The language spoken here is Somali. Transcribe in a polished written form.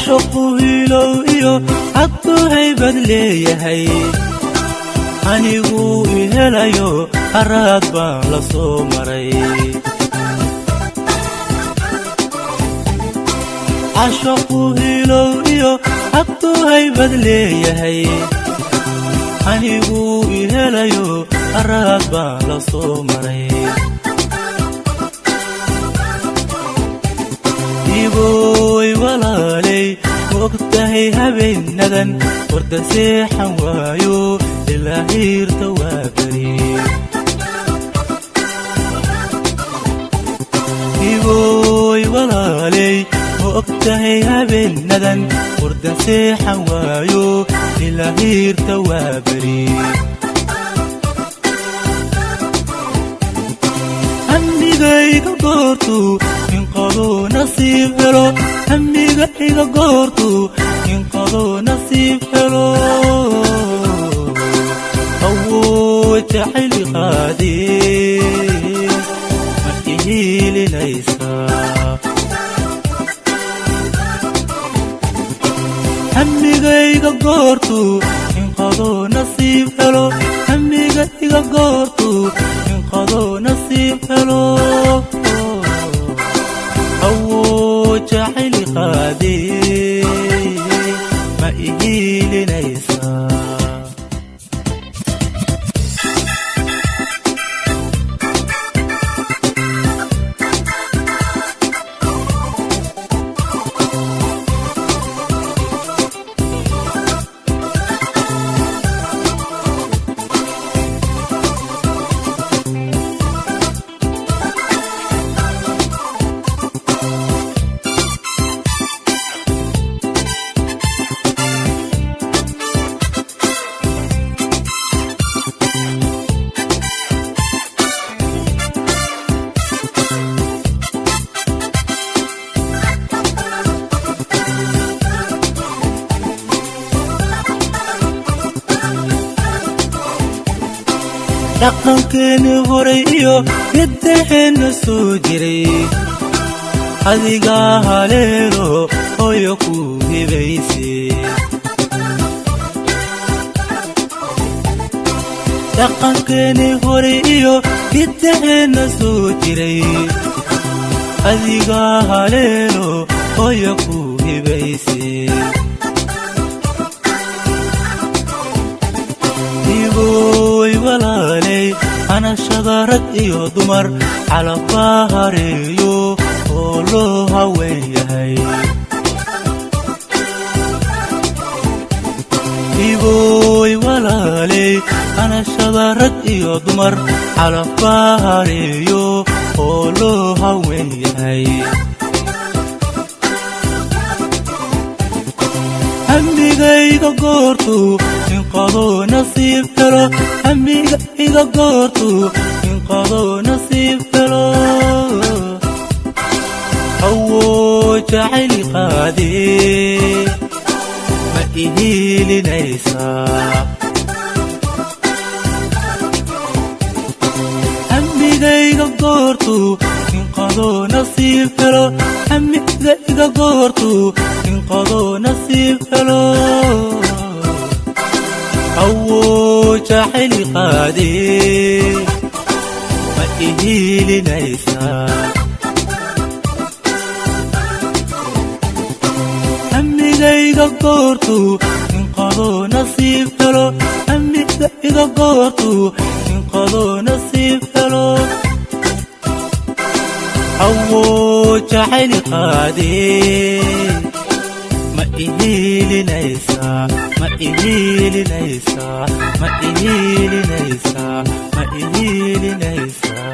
عشقه هيلو حقه هيبد ليهي أنيقو إهلايو أراد بالا سومري عشقه هيلو حقه هيبد ليهي أنيقو إهلايو أراد بالا سومري إيبوي walaalay waqtahay habeenadan warda seexan waayo ilaa hiirta waa bari إيبوي walaalay waqtahay habeenadan warda seexan waayo ilaa hiirta waa bari hamigayga goortu inqadoo nasiib helo hamigayga goortu inqadoo nasiib helo awoo jacayli qaadee ma ihiilinaysaa hamigayga goortu inqadoo nasiib helo hamigayga goortu inqadoo nasiib helo awoo jacayli qaadee ma ihiilinaysaa dhaqankeeni horay iyo middaheena soo jiray adigaa haleelo hooyo ku hibayse dhaqankeeni horay iyo middaheena soo jiray adigaa haleelo hooyo ku hibayse إيبوي walaalay anashada rag iyo dumar calafaa hareeyo oo loo haween yahay إيبوي walaalay anashada rag iyo dumar calafaa hareeyo oo loo haween yahay hamigayga goortu inqadoo nasiib helo hamigayga goortu inqadoo nasiib helo awoo jacayli qaadee ma ihiilinaysaa hamigayga goortu inqadoo nasiib helo hamigayga goortu inqadoo nasiib helo awoo jacayli qaadee ma ihiilinaysaa hamigayga goortu inqadoo nasiib helo hamigayga goortu inqadoo nasiib helo awoo jacayli qaadee ma ihiilinaysaa ma ihiilinaysaa ma ihiilinaysaa ma ihiilinaysaa